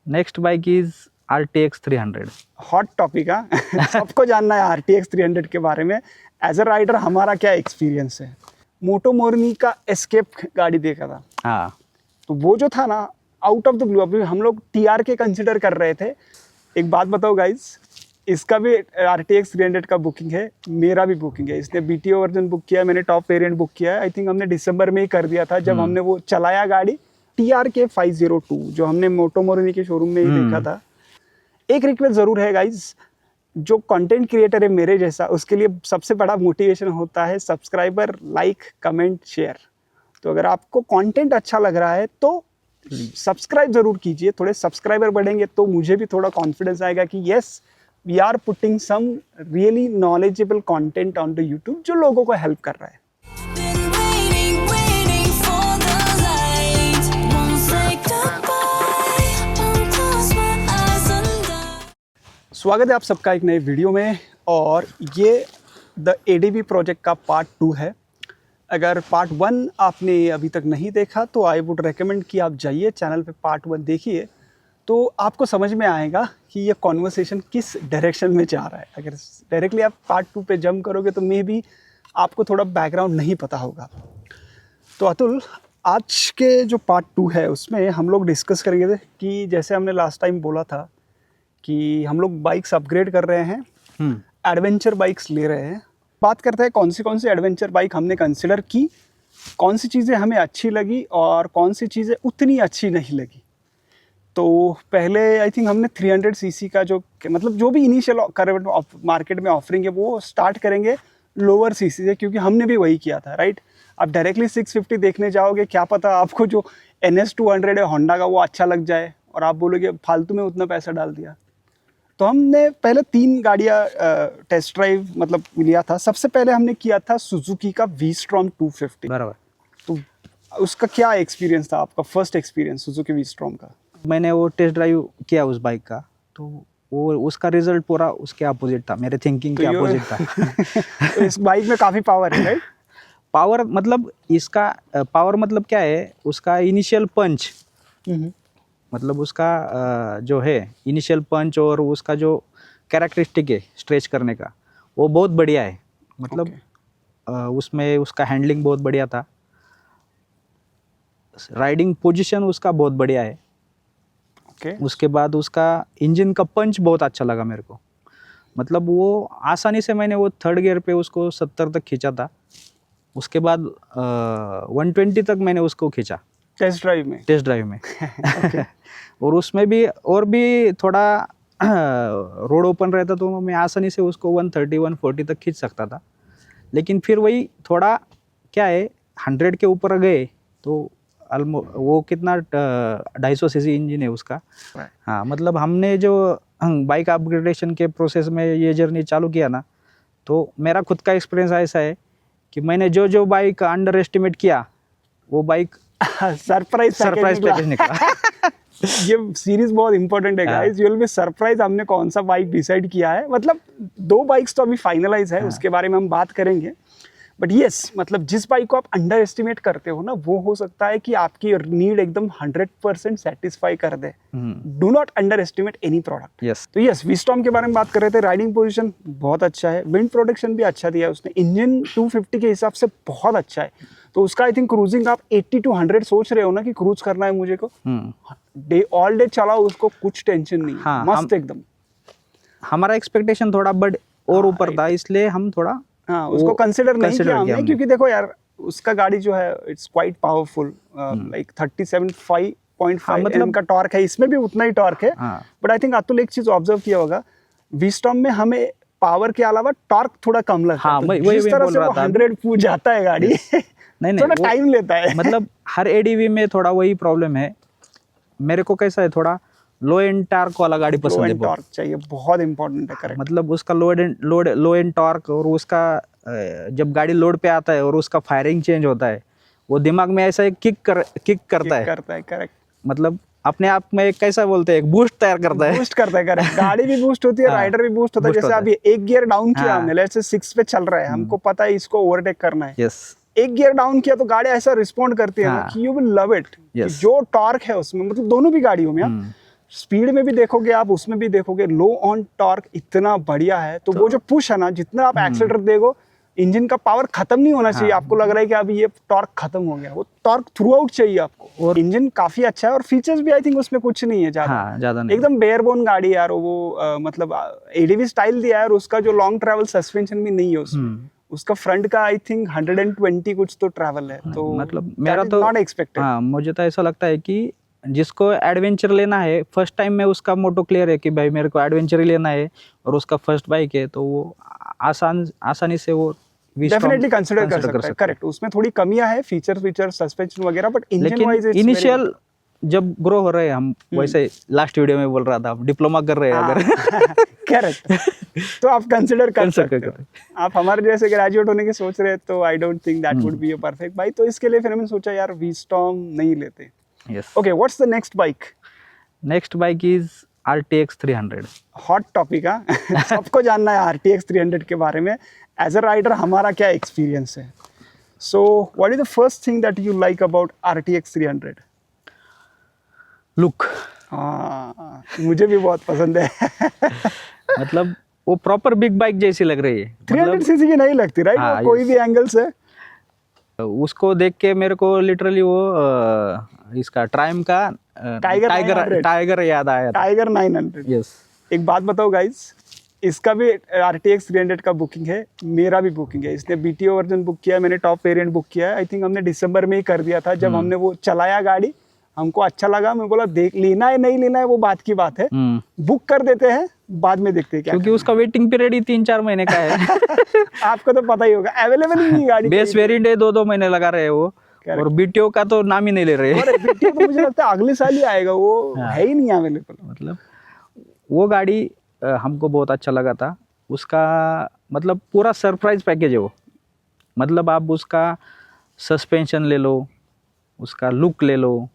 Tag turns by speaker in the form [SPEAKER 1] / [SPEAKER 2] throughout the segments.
[SPEAKER 1] Next bike is RTX 300।
[SPEAKER 2] Hot topic है सबको जानना है RTX 300 के बारे में। एज अ राइडर हमारा क्या एक्सपीरियंस है? मोटो मोर्नी का एस्केप गाड़ी देखा था,
[SPEAKER 1] हाँ,
[SPEAKER 2] तो वो जो था ना, आउट ऑफ द ब्लू, अभी हम लोग TRK कंसिडर कर रहे थे। एक बात बताओ गाइस, इसका भी RTX 300 का बुकिंग है, मेरा भी बुकिंग है। इसने BTO वर्जन बुक किया है, मैंने टॉप वेरिएंट बुक किया है। आई थिंक हमने दिसंबर में ही कर दिया था जब हमने वो चलाया गाड़ी TRK 502 जो हमने मोटो मोर्नी के शोरूम में ही देखा था। एक रिक्वेस्ट ज़रूर है गाइज, जो कंटेंट क्रिएटर है मेरे जैसा, उसके लिए सबसे बड़ा मोटिवेशन होता है सब्सक्राइबर, लाइक, कमेंट, शेयर। तो अगर आपको कंटेंट अच्छा लग रहा है तो सब्सक्राइब जरूर कीजिए। थोड़े सब्सक्राइबर बढ़ेंगे तो मुझे भी थोड़ा कॉन्फिडेंस आएगा कि yes, we are putting some really knowledgeable content on the YouTube जो लोगों को हेल्प कर रहा है। स्वागत है आप सबका एक नए वीडियो में, और ये द ADV प्रोजेक्ट का पार्ट 2 है। अगर पार्ट 1 आपने अभी तक नहीं देखा तो आई वुड रेकमेंड कि आप जाइए चैनल पे, पार्ट 1 देखिए, तो आपको समझ में आएगा कि ये कॉन्वर्सेशन किस डायरेक्शन में जा रहा है। अगर डायरेक्टली आप पार्ट 2 पे जंप करोगे तो मे बी आपको थोड़ा बैकग्राउंड नहीं पता होगा। तो अतुल, आज के जो पार्ट 2 है उसमें हम लोग डिस्कस करेंगे कि जैसे हमने लास्ट टाइम बोला था कि हम लोग बाइक्स अपग्रेड कर रहे हैं, एडवेंचर बाइक्स ले रहे हैं। बात करते हैं कौन सी एडवेंचर बाइक हमने कंसिडर की, कौन सी चीज़ें हमें अच्छी लगी और कौन सी चीज़ें उतनी अच्छी नहीं लगी। तो पहले आई थिंक हमने 300 सीसी का जो मतलब जो भी इनिशियल करंट मार्केट में ऑफरिंग है वो स्टार्ट करेंगे लोअर सीसी से, क्योंकि हमने भी वही किया था, राइट। आप डायरेक्टली 650 देखने जाओगे, क्या पता आपको जो NS200 है होंडा का वो अच्छा लग जाए और आप बोलोगे फालतू में उतना पैसा डाल दिया। तो हमने पहले 3 गाड़ियाँ टेस्ट ड्राइव मतलब लिया था। सबसे पहले हमने किया था सुजुकी का V-Strom 250।
[SPEAKER 1] बराबर।
[SPEAKER 2] तो उसका क्या एक्सपीरियंस था आपका, फर्स्ट एक्सपीरियंस सुजुकी V-Strom का?
[SPEAKER 1] मैंने वो टेस्ट ड्राइव किया उस बाइक का, तो वो उसका रिजल्ट पूरा उसके अपोजिट था, मेरे थिंकिंग के अपोजिट था।
[SPEAKER 2] तो इस बाइक में काफ़ी पावर है, राइट?
[SPEAKER 1] पावर मतलब इसका पावर मतलब क्या है, उसका इनिशियल पंच, मतलब उसका जो है इनिशियल पंच और उसका जो कैरेक्टरिस्टिक है स्ट्रेच करने का, वो बहुत बढ़िया है। मतलब उसमें उसका हैंडलिंग बहुत बढ़िया था, राइडिंग पोजीशन उसका बहुत बढ़िया है। उसके बाद उसका इंजन का पंच बहुत अच्छा लगा मेरे को। मतलब वो आसानी से मैंने वो 3rd गियर पे उसको 70 तक खींचा था। उसके बाद 120 तक मैंने उसको खींचा
[SPEAKER 2] टेस्ट ड्राइव में
[SPEAKER 1] और उसमें भी और भी थोड़ा रोड ओपन रहता तो मैं आसानी से उसको 130 140 तक खींच सकता था। लेकिन फिर वही थोड़ा क्या है, 100 के ऊपर गए तो वो कितना 250 सीसी इंजन है उसका। हाँ, मतलब हमने जो बाइक अपग्रेडेशन के प्रोसेस में ये जर्नी चालू किया ना, तो मेरा खुद का एक्सपीरियंस ऐसा है कि मैंने जो बाइक अंडर एस्टिमेट किया वो बाइक
[SPEAKER 2] सरप्राइज
[SPEAKER 1] पैकेज निकला।
[SPEAKER 2] ये सीरीज बहुत इंपॉर्टेंट है guys, you will be surprise हमने कौन सा बाइक डिसाइड किया है। मतलब 2 बाइक्स तो अभी फाइनलाइज है, उसके बारे में हम बात करेंगे। बट यस, मतलब जिस बाइक को आप अंडर एस्टिमेट करते हो ना, वो हो सकता है कि आपकी नीड एकदम 100% सेटिस्फाई कर दे। Do not underestimate any product.
[SPEAKER 1] Yes,
[SPEAKER 2] तो यस, V-Strom के बारे में बात कर रहे थे। राइडिंग पोजीशन बहुत अच्छा है, विंड प्रोटेक्शन भी अच्छा दिया है उसने, इंजन 250 के हिसाब से बहुत अच्छा है। तो उसका आई थिंक क्रूजिंग आप 80 to 100 सोच रहे हो ना कि क्रूज करना है मुझे को, डे ऑल डे चलाओ उसको, कुछ टेंशन नहीं।
[SPEAKER 1] हाँ,
[SPEAKER 2] मस्त एकदम।
[SPEAKER 1] हमारा एक्सपेक्टेशन थोड़ा और ऊपर था, इसलिए हम थोड़ा
[SPEAKER 2] उसको कंसिडर नहीं किया हमने, क्योंकि देखो यार उसका गाड़ी जो है इट्स क्वाइट पावरफुल, लाइक 37.5 मतलब का टॉर्क है, इसमें भी उतना ही टॉर्क है। बट आई थिंक अतुल एक चीज ऑब्जर्व किया होगा, V-Strom में हमें पावर के अलावा टॉर्क थोड़ा कम लगता है। तो जिस तरह से वो 100 पूछ जाता है गाड़ी
[SPEAKER 1] नहीं
[SPEAKER 2] थोड़ा टाइम लेता है।
[SPEAKER 1] मतलब हर ADV में थोड़ा वही प्रॉब्लम है। मेरे को कैसा है, थोड़ा लो एंड टॉर्क वाला गाड़ी पसंद है।
[SPEAKER 2] टॉर्क चाहिए, बहुत इंपॉर्टेंट है, करेक्ट।
[SPEAKER 1] मतलब उसका लो एंड टॉर्क, और उसका जब गाड़ी लोड पे आता है और उसका फायरिंग चेंज होता है, वो दिमाग में ऐसा किक करता है,
[SPEAKER 2] करेक्ट।
[SPEAKER 1] मतलब अपने आप में एक कैसा बोलते हैं, एक बूस्ट तैयार करता है।
[SPEAKER 2] करेक्ट। गाड़ी भी बूस्ट होती है, राइडर भी बूस्ट होता है। जैसे अभी 1 गियर डाउन किया हमने, लेट्स से 6 पे चल रहा है, हमको पता है इसको ओवरटेक करना है।
[SPEAKER 1] यस,
[SPEAKER 2] 1 गियर डाउन किया तो गाड़ी ऐसा रिस्पॉन्ड करती है ना कि यू विल लव इट। जो टॉर्क है उसमें, मतलब दोनों भी गाड़ियों में स्पीड में भी देखोगे आप, उसमें भी देखोगे, लो ऑन टॉर्क इतना बढ़िया है। तो वो जो पुश है ना, जितना आप एक्सीलरेटर देखो, इंजन का पावर खत्म नहीं होना चाहिए। आपको लग रहा है कि अभी ये टॉर्क खत्म हो गया, वो टॉर्क थ्रू आउट चाहिए आपको। और इंजन काफी अच्छा है और फीचर्स भी आई थिंक उसमें कुछ नहीं है ज्यादा।
[SPEAKER 1] हाँ, ज्यादा नहीं।
[SPEAKER 2] एकदम बेयर बोन गाड़ी है यार वो, मतलब एडीवी स्टाइल दिया है और उसका जो लॉन्ग ट्रैवल सस्पेंशन भी नहीं है उसमें। उसका फ्रंट का आई थिंक 120 कुछ तो ट्रैवल है, तो
[SPEAKER 1] मतलब मेरा तो
[SPEAKER 2] नॉट एक्सपेक्टेड।
[SPEAKER 1] हाँ, मुझे तो ऐसा लगता है कि जिसको एडवेंचर लेना है, फर्स्ट टाइम में उसका मोटो क्लियर है कि भाई मेरे को एडवेंचर ही लेना है और उसका फर्स्ट बाइक है, तो वो आसानी से वो
[SPEAKER 2] डेफिनेटली कंसिडर कर सकता है। करेक्ट, उसमें थोड़ी कमियां है, फीचर सस्पेंशन वगैरह, बट इंजन वाइज
[SPEAKER 1] लेकिन इनिशियल जब ग्रो हो रहे हैं हम, वैसे लास्ट वीडियो में बोल रहा था, हम डिप्लोमा कर रहे हैं अगर
[SPEAKER 2] करेक्ट तो आप कंसिडर कर सकते हो। आप हमारे जैसे ग्रेजुएट होने की सोच रहे हैं तो I don't think that would be a perfect bike. तो इसके लिए फिर मैंने सोचा यार वी-स्टॉर्म नहीं लेते।
[SPEAKER 1] Yes.
[SPEAKER 2] Okay, what's the next bike?
[SPEAKER 1] Next bike is RTX 300।
[SPEAKER 2] Hot topic है, सबको जानना है RTX 300 के बारे में। एज अ राइडर हमारा क्या एक्सपीरियंस है? So what is the first thing that you like about RTX 300?
[SPEAKER 1] Look.
[SPEAKER 2] हाँ, मुझे भी बहुत पसंद है।
[SPEAKER 1] मतलब वो प्रॉपर बिग बाइक जैसी लग रही है।
[SPEAKER 2] 300 सीसी की नहीं लगती, राइट?
[SPEAKER 1] हाँ,
[SPEAKER 2] कोई भी एंगल से
[SPEAKER 1] उसको देख के मेरे को लिटरली वो इसका ट्राइम का टाइगर याद आया था।
[SPEAKER 2] टाइगर 900।
[SPEAKER 1] यस।
[SPEAKER 2] एक बात बताओ गाइस, इसका भी RTX 300 का बुकिंग है, मेरा भी बुकिंग है। इसने BTO वर्जन बुक किया है, मैंने टॉप वेरिएंट बुक किया है। आई थिंक हमने दिसंबर में ही कर दिया था। जब हमने वो चलाया गाड़ी, हमको अच्छा लगा, मैं बोला देख लेना है नहीं लेना है वो बात की बात है, बुक कर देते हैं, बाद में देखते हैं क्या।
[SPEAKER 1] क्योंकि उसका वेटिंग पीरियड ही 3-4 महीने का है।
[SPEAKER 2] आपको तो पता ही होगा, अवेलेबल ही नहीं गाड़ी।
[SPEAKER 1] बेस वेरिएंट 2-2 महीने लगा रहे हैं वो, और BTO का तो नाम ही नहीं ले रहे।
[SPEAKER 2] और BTO तो मुझे लगता है अगले साल ही आएगा, वो है ही नहीं अवेलेबल।
[SPEAKER 1] मतलब वो गाड़ी हमको बहुत अच्छा लगा था। उसका मतलब पूरा सरप्राइज पैकेज है वो। मतलब आप उसका सस्पेंशन ले लो, उसका लुक ले लो,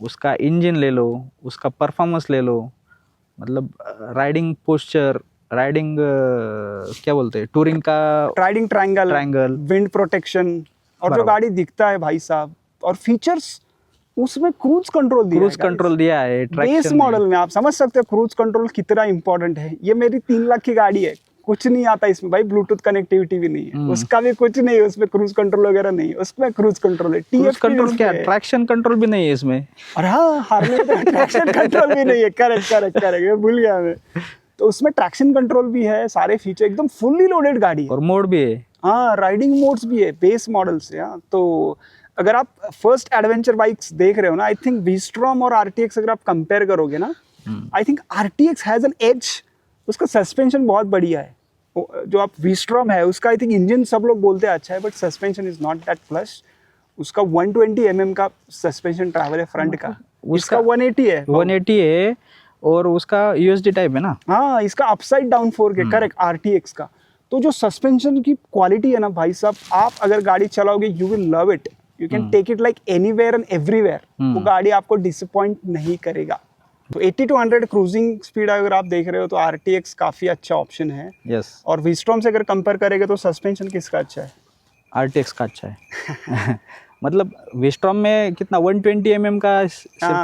[SPEAKER 1] उसका इंजन ले लो, उसका परफॉर्मेंस ले लो, मतलब राइडिंग पोस्चर, राइडिंग क्या बोलते हैं, टूरिंग का
[SPEAKER 2] राइडिंग ट्रायंगल, विंड प्रोटेक्शन, और जो गाड़ी दिखता है भाई साहब, और फीचर्स उसमें क्रूज कंट्रोल दिया है। बेस मॉडल में आप समझ सकते हो क्रूज कंट्रोल कितना इंपॉर्टेंट है। ये मेरी 3 लाख की गाड़ी है, कुछ नहीं आता इसमें भाई, ब्लूटूथ कनेक्टिविटी भी नहीं है, उसका भी कुछ नहीं है, उसमें क्रूज कंट्रोल वगैरह नहीं है, उसमें क्रूज कंट्रोल है।
[SPEAKER 1] क्रूज कंट्रोल क्या, ट्रैक्शन कंट्रोल भी नहीं है इसमें।
[SPEAKER 2] और हाँ, हार्ले में ट्रैक्शन कंट्रोल भी नहीं है। करेक्ट, भूल गया मैं। तो उसमें ट्रैक्शन कंट्रोल भी है, सारे फीचर, एकदम फुल्ली लोडेड गाड़ी है।
[SPEAKER 1] और मोड भी है।
[SPEAKER 2] हाँ, राइडिंग मोड्स भी है बेस मॉडल से। हाँ, तो अगर आप फर्स्ट एडवेंचर बाइक्स देख रहे हो ना, आई थिंक वी-स्टॉर्म और RTX अगर आप कंपेयर करोगे ना, I think RTX has an edge. उसका सस्पेंशन बहुत बढ़िया है। जो आप वी-स्टॉर्म है उसका आई थिंक इंजन सब लोग बोलते हैं अच्छा है, but suspension is not that plus. उसका 120 mm का सस्पेंशन ट्रैवल है फ्रंट का, उसका 180 है।
[SPEAKER 1] 180 है और उसका USD टाइप है ना।
[SPEAKER 2] हाँ, इसका अपसाइड डाउन फोर्क है। करेक्ट, RTX का। तो जो सस्पेंशन की क्वालिटी है ना भाई साहब, आप अगर गाड़ी चलाओगे you will love it. You can take it like anywhere and everywhere. वो गाड़ी आपको डिसअपॉइंट नहीं करेगा। तो 80 to 100 क्रूजिंग स्पीड अगर आप देख रहे हो तो RTX काफी अच्छा ऑप्शन है।
[SPEAKER 1] यस।
[SPEAKER 2] और वी-स्टॉर्म से अगर कंपेयर करेंगे तो सस्पेंशन किसका अच्छा है?
[SPEAKER 1] RTX का अच्छा है। मतलब वी-स्टॉर्म में कितना 120 mm का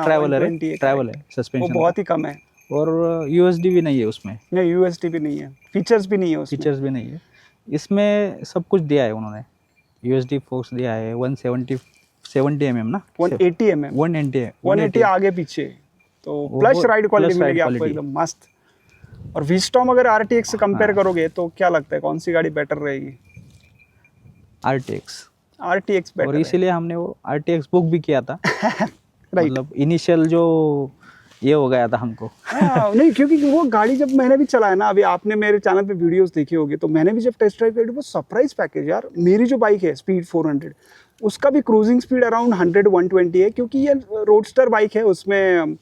[SPEAKER 1] ट्रैवल है सस्पेंशन,
[SPEAKER 2] वो बहुत ही कम है।
[SPEAKER 1] और USD भी नहीं है उसमें।
[SPEAKER 2] नहीं, USD भी नहीं है, फीचर्स भी नहीं है उसमें।
[SPEAKER 1] फीचर्स भी नहीं है इसमें, सब कुछ दिया है उन्होंने। USD फोर्स दिया है 170 mm ना,
[SPEAKER 2] 180 mm, 180 आगे पीछे, तो प्लस राइड क्वालिटी मिलेगी आपको एकदम मस्त। और वी-स्टॉर्म अगर RTX से कंपेयर करोगे तो क्या लगता है कौन सी गाड़ी बेटर रहेगी? RTX better.
[SPEAKER 1] और इसीलिए हमने वो RTX बुक भी किया था। मतलब इनिशियल जो ये हो गया था हमको।
[SPEAKER 2] नहीं, क्योंकि वो गाड़ी जब मैंने भी चलाया ना, अभी आपने मेरे चैनल पे वीडियोस देखी होगी, तो मैंने भी जब टेस्ट ड्राइव करी वो सरप्राइज पैकेज यार। मेरी जो बाइक है स्पीड 400, उसका भी क्रूजिंग स्पीड अराउंड 100-120 है, क्योंकि ये रोडस्टर बाइक है, उसमें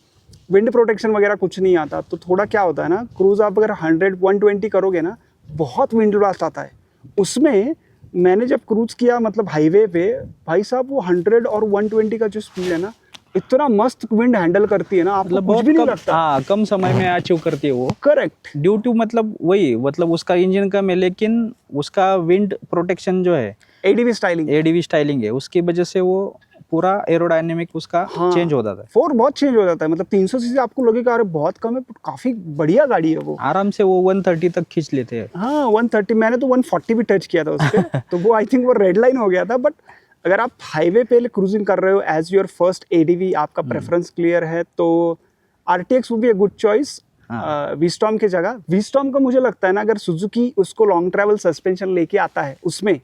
[SPEAKER 2] विंड प्रोटेक्शन वगैरह कुछ नहीं आता। तो थोड़ा क्या होता है ना, क्रूज आप अगर 100-120 करोगे ना, बहुत विंड ब्लास्ट आता है। उसमें मैंने जब क्रूज किया मतलब हाईवे पे, भाई साहब वो 100 और 120 का जो स्पीड है ना, इतना मस्त विंड हैंडल करती है ना, आपको कुछ भी नहीं लगता।
[SPEAKER 1] हाँ, कम समय में अचीव करती है वो।
[SPEAKER 2] करेक्ट,
[SPEAKER 1] ड्यू टू मतलब वही, मतलब उसका इंजन कम है, लेकिन उसका विंड प्रोटेक्शन जो है,
[SPEAKER 2] एडीवी स्टाइलिंग
[SPEAKER 1] है, उसकी वजह से वो पूरा एरोडायनेमिक उसका
[SPEAKER 2] हाँ।
[SPEAKER 1] चेंज हो जाता है।
[SPEAKER 2] 4 बहुत चेंज हो जाता है, मतलब 300 सीसी आपको लगेगा अरे बहुत कम है, but काफी बढ़िया गाड़ी है वो।
[SPEAKER 1] आराम से वो 130 तक खींच लेते हैं।
[SPEAKER 2] हाँ 130, मैंने तो 140 भी टच किया था उस पे तो वो आई थिंक वो रेड लाइन हो गया था। बट अगर आप हाईवे पे क्रूजिंग कर रहे हो एज योर फर्स्ट एडीवी, आपका प्रेफरेंस क्लियर है, तो RTX would be a good choice V Strom की जगह। वीस्टॉर्म का मुझे लगता है ना, अगर सुजुकी उसको लॉन्ग ट्रैवल सस्पेंशन लेके आता है उसमें,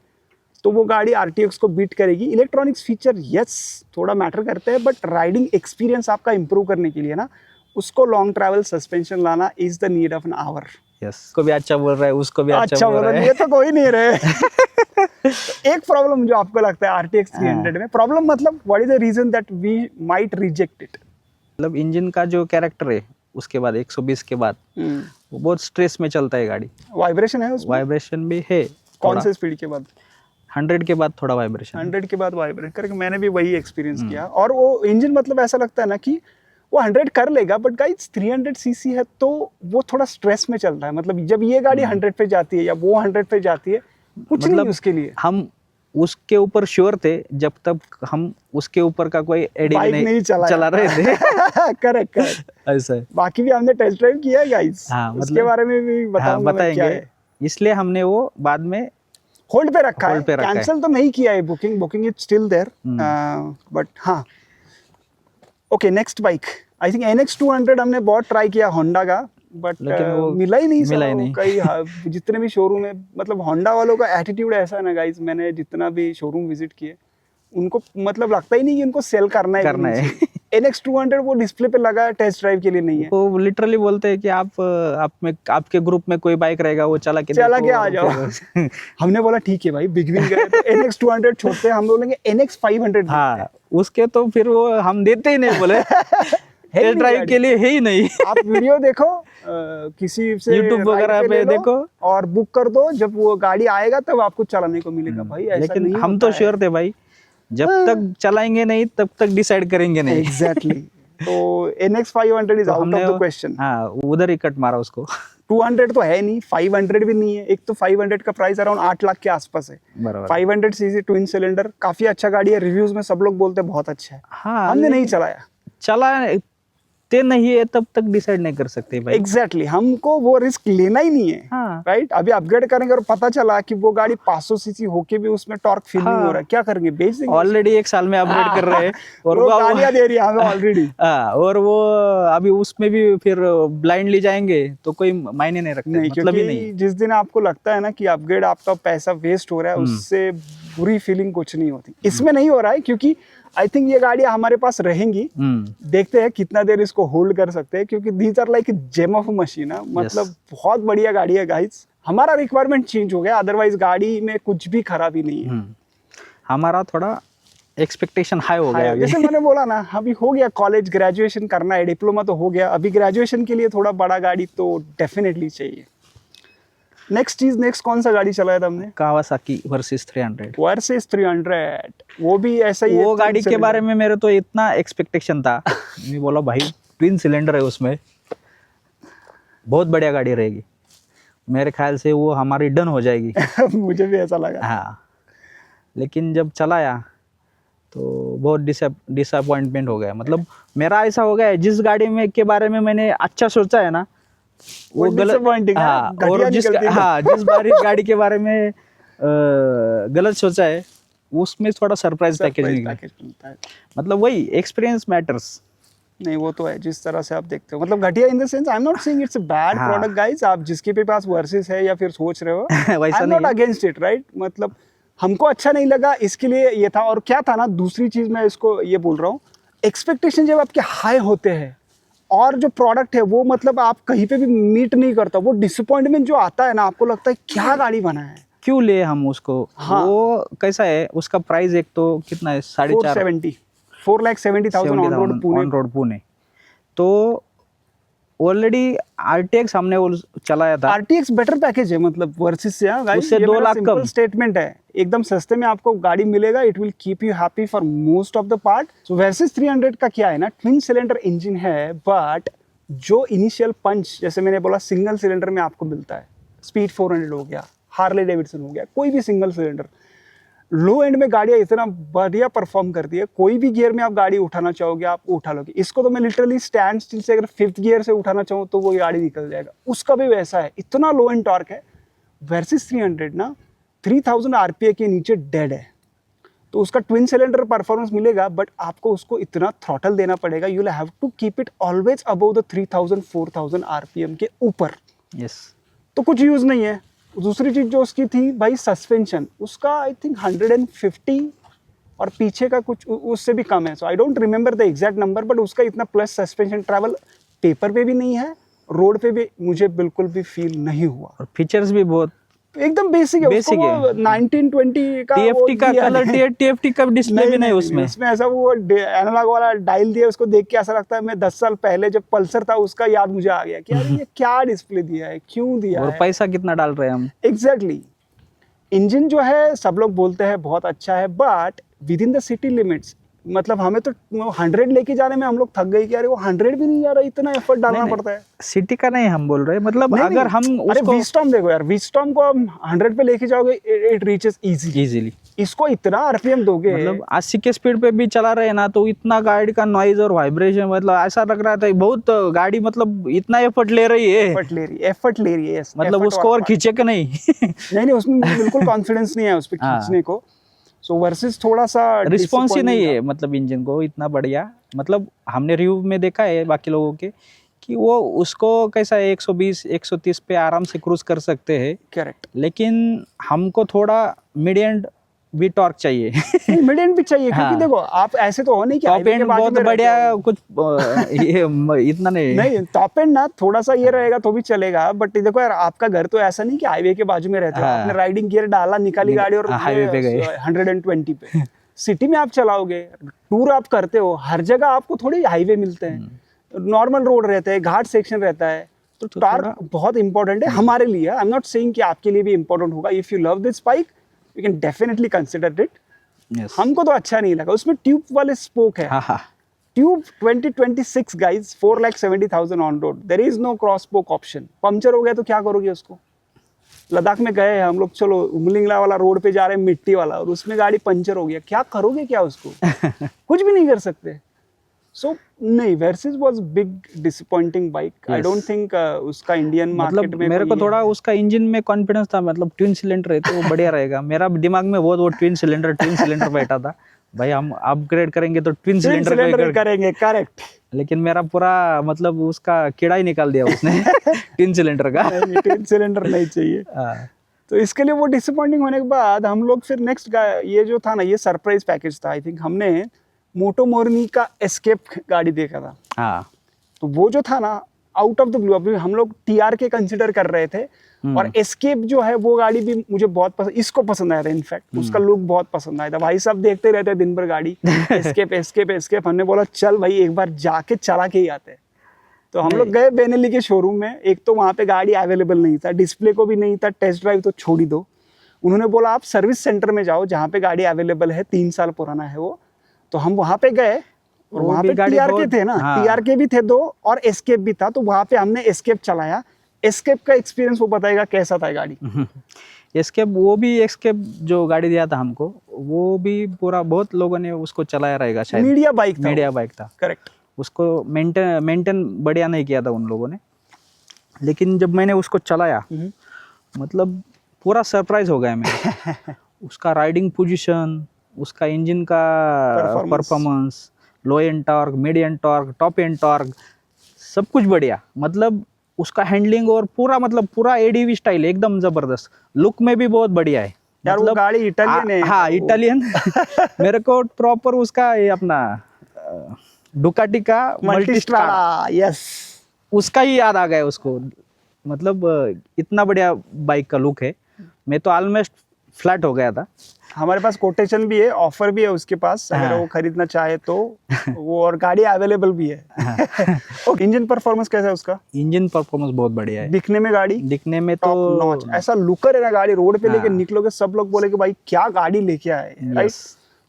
[SPEAKER 2] तो वो गाड़ी आरटीएक्स को बीट करेगी। इलेक्ट्रॉनिक्स फीचर यस थोड़ा मैटर करते हैं, बट राइडिंग एक्सपीरियंस आपका इंप्रूव करने के लिए ना, उसको लॉन्ग ट्रैवल सस्पेंशन लाना is the need of an hour.
[SPEAKER 1] Yes, को भी अच्छा बोल रहा है, उसको भी अच्छा बोल रहा है।
[SPEAKER 2] ये तो कोई नहीं रहे। तो एक प्रॉब्लम जो आपको लगता है आरटीएक्स 300 में, प्रॉब्लम मतलब what is the reason that we might reject it?
[SPEAKER 1] मतलब इंजन का जो कैरेक्टर है उसके बाद 120 के बाद वो बहुत स्ट्रेस में चलता है गाड़ी।
[SPEAKER 2] वाइब्रेशन है उसमें?
[SPEAKER 1] वाइब्रेशन भी है।
[SPEAKER 2] कौन से स्पीड के बाद?
[SPEAKER 1] 100 के बाद थोड़ा वाइब्रेशन।
[SPEAKER 2] 100 के बाद वाइब्रेट करके मैंने भी वही एक्सपीरियंस किया। और वो इंजन मतलब ऐसा लगता है ना कि वो 100 कर लेगा, बट गाइस 300 सीसी है तो वो थोड़ा स्ट्रेस में चल रहा है। मतलब जब ये गाड़ी 100 पे जाती है या वो 100 पे जाती है, कुछ
[SPEAKER 1] मतलब
[SPEAKER 2] नहीं उसके लिए।
[SPEAKER 1] हम उसके ऊपर श्योर थे जब तक हम उसके ऊपर का कोई एडीवी नहीं चला रहे थे।
[SPEAKER 2] करेक्ट करेक्ट,
[SPEAKER 1] ऐसा है।
[SPEAKER 2] बाकी भी हमने टेस्ट ड्राइव किया है गाइस।
[SPEAKER 1] हाँ,
[SPEAKER 2] उसके
[SPEAKER 1] मतलब
[SPEAKER 2] बारे में भी बताऊंगा मैं क्या
[SPEAKER 1] बताएंगे।
[SPEAKER 2] है।
[SPEAKER 1] इसलिए हमने वो बाद में
[SPEAKER 2] होल्ड पे रखा
[SPEAKER 1] Hold पे
[SPEAKER 2] है,
[SPEAKER 1] रखा है।
[SPEAKER 2] कैंसिल तो नहीं किया है। Booking is still there, but हाँ। Okay, next bike I think NX 200 हमने बहुत ट्राई किया होंडा का, बट
[SPEAKER 1] लेकिन वो
[SPEAKER 2] मिला ही नहीं।
[SPEAKER 1] मिला ही नहीं।
[SPEAKER 2] कई जितने भी शोरूम है, मतलब होंडा वालों का एटीट्यूड ऐसा है ना गाइस, मैंने जितना भी शोरूम विजिट किए, उनको मतलब लगता ही नहीं कि उनको सेल करना है। NX 200 वो डिस्प्ले पे लगा है, टेस्ट ड्राइव के लिए नहीं है।
[SPEAKER 1] वो लिटरली बोलते हैं कि आप में आपके ग्रुप में कोई बाइक रहेगा वो चला के
[SPEAKER 2] आ जाओ। हमने बोला ठीक है भाई, बिगनिंग गए तो NX 200 छोड़ते हैं, हम बोलेंगे NX 500।
[SPEAKER 1] हाँ, उसके तो फिर वो हम देते ही नहीं बोले। टेस्ट ड्राइव के लिए है ही नहीं।
[SPEAKER 2] आप वीडियो देखो, किसी से
[SPEAKER 1] YouTube वगैरह पे देखो
[SPEAKER 2] और बुक कर दो, जब वो गाड़ी आएगा तब आपको चलाने को मिलेगा। भाई ऐसा
[SPEAKER 1] लेकिन
[SPEAKER 2] नहीं
[SPEAKER 1] हम
[SPEAKER 2] होता
[SPEAKER 1] तो
[SPEAKER 2] है।
[SPEAKER 1] श्योर थे भाई, जब तक चलाएंगे नहीं तब तक डिसाइड करेंगे नहीं।
[SPEAKER 2] एग्जैक्टली। तो NX 500 is out of the question.
[SPEAKER 1] हाँ, उधर ही कट मारा उसको।
[SPEAKER 2] 200 तो है नहीं, 500 भी नहीं है। एक तो 500 का प्राइस अराउंड 8 लाख के आसपास है।
[SPEAKER 1] बराबर।
[SPEAKER 2] 500 सीसी ट्विन सिलेंडर काफी अच्छा गाड़ी है, रिव्यूज में सब लोग बोलते हैं बहुत अच्छा है।
[SPEAKER 1] हाँ,
[SPEAKER 2] हमने नहीं चलाया।
[SPEAKER 1] चलाते नहीं है तब तक डिसाइड नहीं कर सकते भाई।
[SPEAKER 2] एग्जैक्टली, हमको वो रिस्क लेना ही नहीं है।
[SPEAKER 1] हाँ।
[SPEAKER 2] राइट, अभी अपग्रेड करेंगे और पता चला कि वो गाड़ी 500 सीसी होके भी उसमें टॉर्क फील नहीं हो रहा है, क्या करेंगे? बेच देंगे।
[SPEAKER 1] ऑलरेडी 1 साल में अपग्रेड कर रहे हैं और
[SPEAKER 2] वो गालियां दे रही है हमें ऑलरेडी।
[SPEAKER 1] हाँ, और वो अभी उसमें भी फिर ब्लाइंडली जाएंगे तो कोई मायने नहीं रखते,
[SPEAKER 2] नहीं,
[SPEAKER 1] मतलब ही
[SPEAKER 2] क्योंकि
[SPEAKER 1] नहीं।
[SPEAKER 2] जिस दिन आपको लगता है ना कि अपग्रेड आपका पैसा वेस्ट हो रहा है, उससे बुरी फीलिंग कुछ नहीं होती। इसमें नहीं हो रहा है क्योंकि आई थिंक ये गाड़ियां हमारे पास रहेंगी। देखते हैं कितना देर इसको होल्ड कर सकते हैं, क्योंकि these are like gem of machine. मतलब बहुत बढ़िया गाड़ी है गाइस। हमारा रिक्वायरमेंट चेंज हो गया, अदरवाइज गाड़ी में कुछ भी खराबी नहीं है।
[SPEAKER 1] हमारा थोड़ा एक्सपेक्टेशन हाई हो गया।
[SPEAKER 2] जैसे मैंने बोला ना, अभी हो गया कॉलेज, ग्रेजुएशन करना है, डिप्लोमा तो हो गया, अभी ग्रेजुएशन के लिए थोड़ा बड़ा गाड़ी तो डेफिनेटली चाहिए। नेक्स्ट कौन सा गाड़ी चलाया था हमने?
[SPEAKER 1] Kawasaki versus 300।
[SPEAKER 2] वर्सेस 300 वो भी ऐसा ही है।
[SPEAKER 1] वो गाड़ी के बारे में मेरे तो इतना एक्सपेक्टेशन था, मैं बोला भाई ट्विन सिलेंडर है उसमें, बहुत बढ़िया गाड़ी रहेगी। मेरे ख्याल से वो हमारी डन हो जाएगी।
[SPEAKER 2] मुझे भी ऐसा लगा।
[SPEAKER 1] हाँ, लेकिन जब चलाया तो बहुत डिसअपॉइंटमेंट हो गया। मतलब मेरा ऐसा हो गया, जिस गाड़ी में के बारे में मैंने अच्छा सोचा है ना, वो गलत। हाँ, और जिस गाड़ी के बारे में गलत सोचा है, उसमें थोड़ा सरप्राइज पैकेज निकला। मतलब वही एक्सपीरियंस मैटर्स।
[SPEAKER 2] नहीं, वो तो है जिस तरह से आप देखते हो। मतलब घटिया in the sense, I am not saying it's a bad product guys. आप जिसके भी पास वर्सेस है या फिर सोच रहे हो, I am not against it, right? मतलब हमको अच्छा नहीं लगा, इसके लिए ये था। और क्या था ना, दूसरी चीज मैं इसको ये बोल रहा हूँ, एक्सपेक्टेशन जब आपके हाई होते हैं और जो प्रोडक्ट है वो मतलब आप कहीं पे भी मीट नहीं करता, वो डिसअपॉइंटमेंट जो आता है ना, आपको लगता है क्या गाड़ी बना है,
[SPEAKER 1] क्यों ले हम उसको। हाँ। वो कैसा है, उसका प्राइस एक तो कितना है,
[SPEAKER 2] 4,70,000 ऑन रोड पुणे।
[SPEAKER 1] तो ऑलरेडी आरटीएक्स हमने वो चलाया था।
[SPEAKER 2] आरटीएक्स बेटर पैकेज है, मतलब वर्सेस से।
[SPEAKER 1] उससे 2 लाख कम
[SPEAKER 2] स्टेटमेंट है, एकदम सस्ते में आपको गाड़ी मिलेगा। It will keep you happy for most of the part. So versus 300 का क्या है ना, ट्विन सिलेंडर इंजन है, बट जो इनिशियल पंच, जैसे मैंने बोला, सिंगल सिलेंडर में आपको मिलता है। स्पीड 400 हो गया, हार्ले डेविडसन हो गया, कोई भी सिंगल सिलेंडर, लो एंड में गाड़ियाँ इतना बढ़िया परफॉर्म करती है, कोई भी गियर में आप गाड़ी उठाना चाहोगे आप उठा लोगे। इसको तो मैं लिटरली स्टैंड स्टिल से अगर 5th गियर से उठाना चाहूँ तो वो गाड़ी निकल जाएगा। उसका भी वैसा है, इतना लो एंड टॉर्क है। वर्सेस 300 ना 3000 आरपीए के नीचे डेड है, तो उसका ट्विन सिलेंडर परफॉर्मेंस मिलेगा, बट आपको उसको इतना थ्रॉटल देना पड़ेगा। You will have to keep it always above the 3000 4000 RPM के ऊपर।
[SPEAKER 1] यस,
[SPEAKER 2] तो कुछ यूज़ नहीं है। दूसरी चीज़ जो उसकी थी भाई सस्पेंशन, उसका आई थिंक 150 और पीछे का कुछ उससे भी कम है। So I don't remember the exact number, but उसका इतना प्लस सस्पेंशन ट्रैवल पेपर पे भी नहीं है, रोड पे भी मुझे बिल्कुल भी फील नहीं हुआ।
[SPEAKER 1] और फीचर्स भी बहुत
[SPEAKER 2] एकदम बेसिक है।
[SPEAKER 1] Basic
[SPEAKER 2] उसको वो 1920 का
[SPEAKER 1] टीएफटी का
[SPEAKER 2] दिया
[SPEAKER 1] कलर,
[SPEAKER 2] है।
[SPEAKER 1] टीएफटी का डिस्प्ले भी नहीं उसमें।
[SPEAKER 2] उसमें ऐसा वो एनालॉग वाला डायल दिया, उसको देख के ऐसा लगता है मैं 10 साल पहले जब पल्सर था उसका याद मुझे आ गया कि यार ये क्या डिस्प्ले दिया है, क्यों दिया
[SPEAKER 1] और
[SPEAKER 2] है।
[SPEAKER 1] पैसा कितना डाल रहे हैं हम।
[SPEAKER 2] एग्जैक्टली। इंजन जो है सब लोग बोलते हैं बहुत अच्छा है, but with in the city limits, मतलब हमें तो 100 लेके जाने में हम लोग थक गए कि यार वो 100 भी नहीं जा रहा, इतना एफर्ट डालना पड़ता है।
[SPEAKER 1] सिटी का नहीं हम बोल रहे, मतलब
[SPEAKER 2] नहीं,
[SPEAKER 1] अगर
[SPEAKER 2] नहीं।
[SPEAKER 1] हम
[SPEAKER 2] अरे
[SPEAKER 1] उसको
[SPEAKER 2] वीस्टॉम देखो यार, वीस्टॉम को हम 100 पे लेके जाओगे इट रीचेस इजी।
[SPEAKER 1] इजीली,
[SPEAKER 2] इसको इतना आरपीएम दोगे,
[SPEAKER 1] मतलब 80 के स्पीड पे भी चला रहे हैं ना, तो इतना गाड़ी का नॉइज और वाइब्रेशन, मतलब ऐसा लग रहा था बहुत गाड़ी मतलब इतना एफर्ट ले रही है,
[SPEAKER 2] एफर्ट ले रही है yes,
[SPEAKER 1] मतलब
[SPEAKER 2] effort
[SPEAKER 1] उसको और खींचे कि नहीं।
[SPEAKER 2] नहीं उसमें मुझे बिल्कुल कॉन्फिडेंस नहीं है उस पर
[SPEAKER 1] हाँ।
[SPEAKER 2] खींचने को। सो वर्सेस थोड़ा सा
[SPEAKER 1] रिस्पॉन्स ही नहीं
[SPEAKER 2] disappointing
[SPEAKER 1] है, मतलब इंजन को इतना बढ़िया, मतलब हमने रिव्यू में देखा है बाकी लोगों के कि वो उसको कैसा है 120 130 पे आराम से क्रूज कर सकते हैं,
[SPEAKER 2] था। करेक्ट।
[SPEAKER 1] लेकिन हमको थोड़ा मिड एंड भी टॉर्क चाहिए।
[SPEAKER 2] मिड एंड भी चाहिए क्योंकि
[SPEAKER 1] हाँ।
[SPEAKER 2] देखो आप ऐसे तो हो नहीं कि
[SPEAKER 1] टॉप
[SPEAKER 2] हाईवे के
[SPEAKER 1] एंड
[SPEAKER 2] बाजू
[SPEAKER 1] बहुत
[SPEAKER 2] में रहते
[SPEAKER 1] बढ़िया
[SPEAKER 2] हो।
[SPEAKER 1] कुछ ये इतना नहीं।
[SPEAKER 2] नहीं टॉप एंड ना थोड़ा सा ये रहेगा तो भी चलेगा, बट देखो यार आपका घर तो ऐसा नहीं कि हाईवे के बाजू में रहते हो।
[SPEAKER 1] हाँ।
[SPEAKER 2] आपने राइडिंग गियर डाला, निकाली गाड़ी और
[SPEAKER 1] हाईवे पे गए।
[SPEAKER 2] 120 पे सिटी में आप चलाओगे, टूर आप करते हो, हर जगह आपको थोड़ी हाईवे मिलते हैं, नॉर्मल रोड रहते हैं, घाट सेक्शन रहता है, तो टॉर्क बहुत इंपॉर्टेंट है हमारे लिए। आई एम नॉट सेइंग कि आपके लिए भी इंपॉर्टेंट होगा। If you love this bike you can definitely consider it.
[SPEAKER 1] Yes.
[SPEAKER 2] हमको तो अच्छा नहीं लगा, उसमें ट्यूब वाले स्पोक है।
[SPEAKER 1] हाँ हाँ,
[SPEAKER 2] tube 2026 guys 4,70,000 on road, there is no cross spoke option. Puncture हो गया तो क्या करोगे उसको? लद्दाख में गए हम लोग, चलो उमलिंगला वाला रोड पे जा रहे हैं मिट्टी वाला, और उसमें गाड़ी पंचर हो गया, क्या करोगे क्या उसको? कुछ भी नहीं कर सकते। सो नहीं, versus was big disappointing bike. I don't think उसका इंडियन मार्केट
[SPEAKER 1] मतलब
[SPEAKER 2] में
[SPEAKER 1] मेरे को
[SPEAKER 2] कोई
[SPEAKER 1] थोड़ा
[SPEAKER 2] है।
[SPEAKER 1] उसका इंजन में कॉन्फिडेंस था, मतलब ट्विन सिलेंडर है तो वो बढ़िया रहेगा। मेरा दिमाग में बहुत वो ट्विन सिलेंडर बैठा था, भाई हम अपग्रेड करेंगे तो ट्विन सिलेंडर
[SPEAKER 2] सिलेंडर करेंगे। करेक्ट।
[SPEAKER 1] लेकिन मेरा पूरा मतलब उसका कीड़ा ही निकाल दिया उसने। ट्विन सिलेंडर का।
[SPEAKER 2] ट्विन सिलेंडर नहीं चाहिए।
[SPEAKER 1] हाँ।
[SPEAKER 2] तो इसके लिए वो डिसअपॉइंटिंग होने के बाद हम लोग फिर नेक्स्ट ये जो था ना, ये सरप्राइज पैकेज था। आई थिंक हमने मोटो मोरनी का एस्केप गाड़ी देखा था।
[SPEAKER 1] हाँ,
[SPEAKER 2] तो वो जो था ना आउट ऑफ द ब्लू, अभी हम लोग टीआर के कंसिडर कर रहे थे, और एस्केप जो है वो गाड़ी भी मुझे बहुत पसंद, इसको पसंद आया था। इनफैक्ट उसका लुक बहुत पसंद आया था। भाई साहब देखते रहते दिन भर गाड़ी एस्केप एस्केप एस्केप। हमने बोला चल भाई एक बार जाके चला के ही आते। तो हम लोग गए बेनेली के शोरूम में। एक तो वहाँ पे गाड़ी अवेलेबल नहीं था, डिस्प्ले को भी नहीं था, टेस्ट ड्राइव तो छोड़ ही दो। उन्होंने बोला आप सर्विस सेंटर में जाओ जहाँ पे गाड़ी अवेलेबल है, 3 साल पुराना है वो। तो हम वहाँ पे गए, और वहाँ पे टीआर के थे ना, टीआर के भी थे 2 और एस्केप भी था। तो वहाँ पे हमने एस्केप चलाया। एस्केप का एक्सपीरियंस वो बताएगा कैसा था गाड़ी।
[SPEAKER 1] एस्केप, वो भी एस्केप जो गाड़ी दिया था हमको, वो भी पूरा बहुत लोगों ने उसको चलाया रहेगा शायद।
[SPEAKER 2] मीडिया बाइक था।
[SPEAKER 1] मीडिया बाइक था।
[SPEAKER 2] करेक्ट।
[SPEAKER 1] उसको मेंटेन बढ़िया नहीं किया था उन लोगों ने। लेकिन जब मैंने उसको चलाया, मतलब पूरा सरप्राइज हो गया मैं। उसका राइडिंग पोजीशन, उसका इंजन का performance, low and torque, mid and torque, top and torque, सब कुछ बढ़िया। मतलब उसका हैंडलिंग और पूरा, मतलब पूरा एडीवी स्टाइल एकदम जबरदस्त। लुक में भी बहुत बढ़िया है।
[SPEAKER 2] यार
[SPEAKER 1] मतलब
[SPEAKER 2] वो गाड़ी इटालियन है।
[SPEAKER 1] हाँ, इटालियन। मेरे को प्रॉपर उसका ये अपना डुकाटी का
[SPEAKER 2] मल्टीस्ट्राडा, यस,
[SPEAKER 1] उसका ही याद आ गया उसको। मतलब इतना बढ़िया बाइक का लुक है, मैं तो ऑलमोस्ट फ्लैट हो गया था।
[SPEAKER 2] हमारे पास कोटेशन भी है, ऑफर भी है उसके पास, अगर वो खरीदना चाहे तो वो, और गाड़ी अवेलेबल भी है। और इंजन परफॉर्मेंस कैसा है उसका?
[SPEAKER 1] इंजन परफॉर्मेंस बहुत बढ़िया है।
[SPEAKER 2] दिखने में गाड़ी
[SPEAKER 1] दिखने में
[SPEAKER 2] टॉप
[SPEAKER 1] तो
[SPEAKER 2] नॉच, ऐसा लुकर है ना गाड़ी, रोड पे लेके निकलोगे सब लोग बोले कि भाई क्या गाड़ी लेके आए, राइट?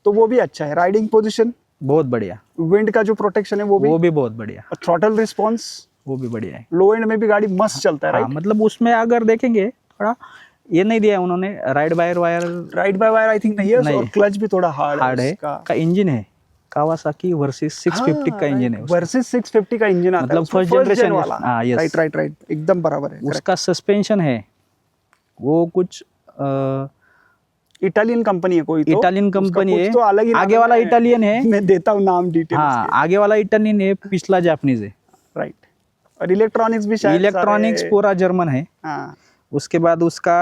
[SPEAKER 2] तो वो भी अच्छा है। राइडिंग पोजीशन
[SPEAKER 1] बहुत बढ़िया,
[SPEAKER 2] विंड का जो प्रोटेक्शन है वो भी
[SPEAKER 1] बहुत बढ़िया,
[SPEAKER 2] थ्रॉटल रिस्पॉन्स
[SPEAKER 1] वो भी बढ़िया है।
[SPEAKER 2] लो एंड में भी गाड़ी मस्त चलता है,
[SPEAKER 1] हाँ,
[SPEAKER 2] राइट?
[SPEAKER 1] मतलब उसमें अगर देखेंगे थोड़ा ये नहीं दिया है उन्होंने, ride by wire
[SPEAKER 2] ride by wire I think नहीं है,
[SPEAKER 1] नहीं।
[SPEAKER 2] और क्लच भी थोड़ा हार्ड है
[SPEAKER 1] है का इंजन है, कावासाकी वर्सेस 650 का इंजन है उसका।
[SPEAKER 2] वर्सेस 650 का इंजन आता है,
[SPEAKER 1] मतलब
[SPEAKER 2] उसमें
[SPEAKER 1] first
[SPEAKER 2] first
[SPEAKER 1] generation
[SPEAKER 2] gen वाला।
[SPEAKER 1] हाँ, yes।
[SPEAKER 2] राइट राइट राइट, एकदम बराबर है।
[SPEAKER 1] उसका सस्पेंशन है वो कुछ
[SPEAKER 2] इटालियन कंपनी है कोई, तो
[SPEAKER 1] इटालियन
[SPEAKER 2] उसका
[SPEAKER 1] कंपनी
[SPEAKER 2] कुछ
[SPEAKER 1] है,
[SPEAKER 2] तो अलग ही
[SPEAKER 1] आगे
[SPEAKER 2] नाम
[SPEAKER 1] वाला
[SPEAKER 2] है।
[SPEAKER 1] इटालियन है।
[SPEAKER 2] मैं देता हूँ नाम डिटेल।
[SPEAKER 1] हाँ, आगे वाला इटालियन है, पिछला जापानीज है।
[SPEAKER 2] राइट, और इलेक्ट्रॉनिक्स भी शायद
[SPEAKER 1] इलेक्ट्रॉनिक्स
[SPEAKER 2] सारे-
[SPEAKER 1] पूरा जर्मन है।
[SPEAKER 2] हाँ
[SPEAKER 1] उसके बाद उसका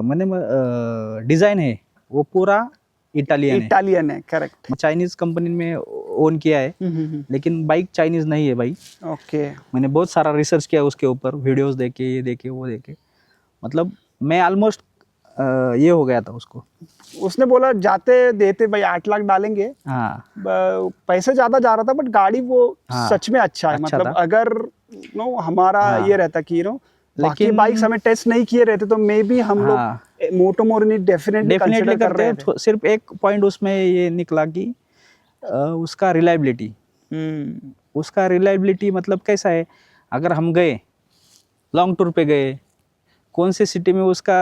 [SPEAKER 1] मैंने डिजाइन है वो पूरा इटालियन है।
[SPEAKER 2] इटालियन है, करेक्ट।
[SPEAKER 1] चाइनीज कंपनी में ओन किया है, लेकिन बाइक चाइनीज नहीं है भाई।
[SPEAKER 2] ओके,
[SPEAKER 1] मैंने बहुत सारा रिसर्च किया उसके ऊपर, वीडियोस देखे, ये देखे, वो देखे, मतलब मैं ऑलमोस्ट ये हो गया था उसको।
[SPEAKER 2] उसने बोला जाते देते भाई 8 लाख डालेंगे,
[SPEAKER 1] हाँ
[SPEAKER 2] पैसे ज्यादा जा रहा था, बट गाड़ी वो
[SPEAKER 1] हाँ,
[SPEAKER 2] सच में अच्छा है।
[SPEAKER 1] अच्छा
[SPEAKER 2] मतलब
[SPEAKER 1] था।
[SPEAKER 2] अगर नो हमारा
[SPEAKER 1] हाँ।
[SPEAKER 2] ये रहता कि बाकी
[SPEAKER 1] लेकिन-
[SPEAKER 2] बाइक्स हमें टेस्ट नहीं किए रहते तो मे बी हम लोग
[SPEAKER 1] हाँ,
[SPEAKER 2] मोटो मोरनी डेफिनेटली
[SPEAKER 1] डेफिनेटली
[SPEAKER 2] कंसीडर कर
[SPEAKER 1] करते
[SPEAKER 2] रहे
[SPEAKER 1] हैं।
[SPEAKER 2] थे।
[SPEAKER 1] सिर्फ एक पॉइंट उसमें ये निकला कि उसका रिलायबिलिटी, उसका रिलायबिलिटी मतलब कैसा है, अगर हम गए लॉन्ग टूर पे गए, कौन से सिटी में उसका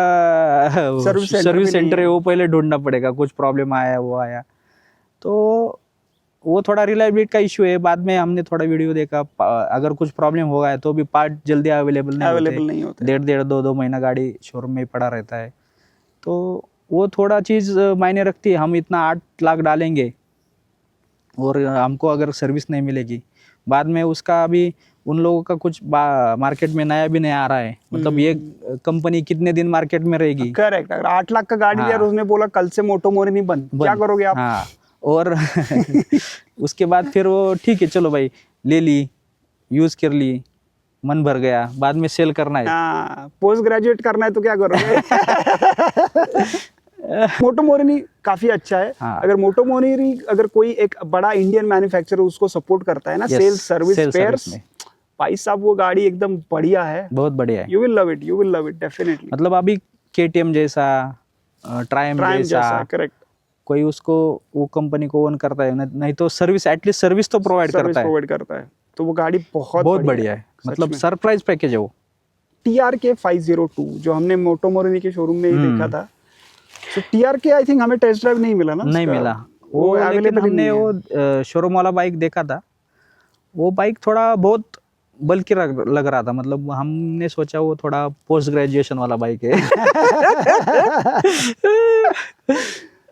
[SPEAKER 2] सर्विस सेंटर
[SPEAKER 1] सर्विस
[SPEAKER 2] भी नहीं
[SPEAKER 1] सेंटर
[SPEAKER 2] है।
[SPEAKER 1] है वो पहले ढूंढना पड़ेगा, कुछ प्रॉब्लम आया वो आया, तो वो थोड़ा रिलायबिलिटी का इशू है। बाद में हमने थोड़ा वीडियो देखा, अगर कुछ प्रॉब्लम हो गया तो भी पार्ट जल्दी अवेलेबल नहीं होते, 1.5-2 महीना गाड़ी शोरूम में ही पड़ा रहता है। तो वो थोड़ा चीज़ मायने रखती है। हम इतना 8 लाख डालेंगे और हमको अगर सर्विस नहीं मिलेगी, बाद में उसका अभी उन लोगों का कुछ मार्केट में नया भी नहीं आ रहा है, मतलब ये कंपनी कितने दिन मार्केट में रहेगी।
[SPEAKER 2] करेक्ट, अगर 8 लाख का गाड़ी लिया और उसने बोला कल से मोटो मोरनी बंद, क्या करोगे आप?
[SPEAKER 1] हाँ, और उसके बाद फिर वो ठीक है चलो भाई ले ली, यूज कर ली, मन भर गया, बाद में सेल करना है।
[SPEAKER 2] पोस्ट ग्रेजुएट करना है तो क्या करोगे? मोटो मोरनी काफी अच्छा है।
[SPEAKER 1] हाँ।
[SPEAKER 2] अगर मोटो मोरनी अगर कोई एक बड़ा इंडियन मैन्युफैक्चरर उसको सपोर्ट करता है ना,
[SPEAKER 1] Yes,
[SPEAKER 2] sales service
[SPEAKER 1] sales
[SPEAKER 2] spares
[SPEAKER 1] service में।
[SPEAKER 2] भाई साहब वो गाड़ी एकदम बढ़िया है,
[SPEAKER 1] बहुत बढ़िया है।
[SPEAKER 2] You will love it, you will love it definitely.
[SPEAKER 1] मतलब अभी KTM जैसा, ट्रायम्फ
[SPEAKER 2] प्राइम
[SPEAKER 1] जैसा
[SPEAKER 2] जैसा, करेक्ट,
[SPEAKER 1] कोई उसको वो कंपनी को ओन करता है, नहीं तो सर्विस, एटलीस्ट सर्विस तो प्रोवाइड
[SPEAKER 2] सर्विस
[SPEAKER 1] करता है।
[SPEAKER 2] प्रोवाइड करता है, तो वो गाड़ी बहुत
[SPEAKER 1] बढ़िया है, मतलब सरप्राइज पैकेज है वो।
[SPEAKER 2] TRK 502 जो हमने मोटो मोरनी के शोरूम में ही देखा था, तो TRK आई थिंक हमें टेस्ट ड्राइव नहीं मिला ना,
[SPEAKER 1] नहीं
[SPEAKER 2] उसका।
[SPEAKER 1] मिला वो, लेकिन
[SPEAKER 2] अवेलेबल
[SPEAKER 1] हमने वो शोरूम वाला बाइक देखा था, वो बाइक थोड़ा बहुत बल्कि लग रहा था, मतलब हमने सोचा वो थोड़ा पोस्ट ग्रेजुएशन वाला बाइक है।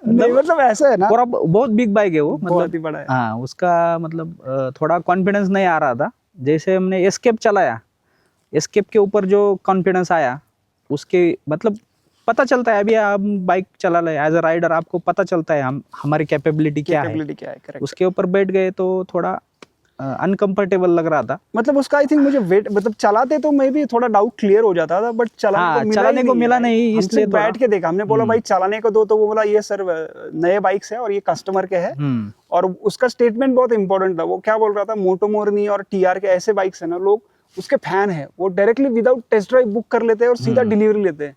[SPEAKER 2] नहीं मतलब ऐसा है ना,
[SPEAKER 1] पूरा बहुत बिग बाइक है वो,
[SPEAKER 2] बहुत
[SPEAKER 1] मतलब
[SPEAKER 2] ही बड़ा है।
[SPEAKER 1] हाँ, उसका मतलब थोड़ा कॉन्फिडेंस नहीं आ रहा था। जैसे हमने एस्केप चलाया, एस्केप के ऊपर जो कॉन्फिडेंस आया, उसके मतलब पता चलता है, अभी हम बाइक चला रहे एज अ राइडर, आपको पता चलता है हम हमारी कैपेबिलिटी क्या है।
[SPEAKER 2] करेक्ट।
[SPEAKER 1] उसके ऊपर बैठ गए तो थोड़ा अनकंफर्टेबल लग रहा था।
[SPEAKER 2] मतलब उसका आई थिंक मुझे वेट, मतलब चलाते तो मैं भी थोड़ा डाउट क्लियर हो जाता था, बट चलाने को मिला नहीं,
[SPEAKER 1] इसलिए
[SPEAKER 2] बैठ के देखा हमने, बोला भाई चलाने को दो, तो वो बोला ये सर नए बाइक्स है और ये कस्टमर के है। और उसका स्टेटमेंट बहुत इंपॉर्टेंट था, वो क्या बोल रहा था, मोटो मोरनी और TRK ऐसे बाइक्स है ना, लोग उसके फैन है, वो directly without test drive book कर लेते हैं और सीधा डिलीवरी लेते हैं।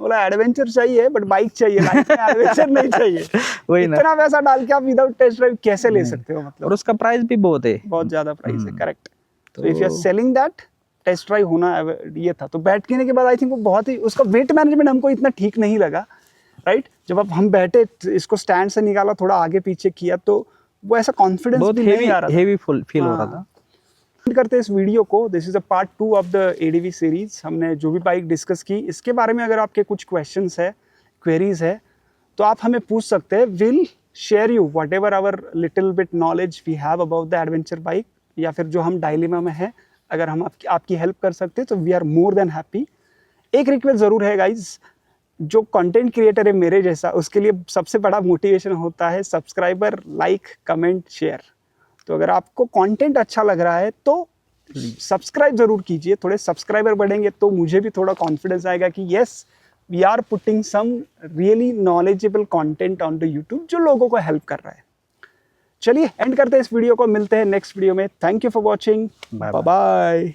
[SPEAKER 2] बोला एडवेंचर चाहिए बट बाइक चाहिए, लाइफ में एडवेंचर नहीं चाहिए।
[SPEAKER 1] वही ना,
[SPEAKER 2] इतना पैसा डाल के आप विदाउट टेस्ट ड्राइव कैसे ले सकते हो? मतलब
[SPEAKER 1] और उसका प्राइस भी बहुत है,
[SPEAKER 2] बहुत ज्यादा प्राइस है, करेक्ट। तो if you are selling that, test drive होना ये था। तो बैठने के बाद आई थिंक वो बहुत ही, उसका वेट मैनेजमेंट हमको इतना ठीक नहीं लगा, राइट। जब अब हम बैठे, इसको स्टैंड से निकाला, थोड़ा आगे पीछे किया, तो वो ऐसा कॉन्फिडेंस भी नहीं आ रहा था,
[SPEAKER 1] हेवी फील हो रहा था।
[SPEAKER 2] करते इस वीडियो को, this is a part 2 of the ADV series. हमने जो भी बाइक डिस्कस की, इसके बारे में अगर आपके कुछ क्वेश्चंस है, क्वेरीज है, तो आप हमें पूछ सकते हैं। Will share you whatever our little bit knowledge we have about the adventure bike, या फिर जो हम डायलेमा में हैं, अगर हम आपकी हेल्प कर सकते हैं तो we are more than happy. एक रिक्वेस्ट ज़रूर है गाइज, जो कंटेंट क्रिएटर है मेरे जैसा, उसके लिए सबसे बड़ा मोटिवेशन होता है सब्सक्राइबर, लाइक, कमेंट, शेयर। तो अगर आपको कंटेंट अच्छा लग रहा है तो सब्सक्राइब जरूर कीजिए। थोड़े सब्सक्राइबर बढ़ेंगे तो मुझे भी थोड़ा कॉन्फिडेंस आएगा कि yes, we are putting some really knowledgeable content on the YouTube जो लोगों को हेल्प कर रहा है। चलिए एंड करते हैं इस वीडियो को, मिलते हैं नेक्स्ट वीडियो में। Thank you for watching, bye bye.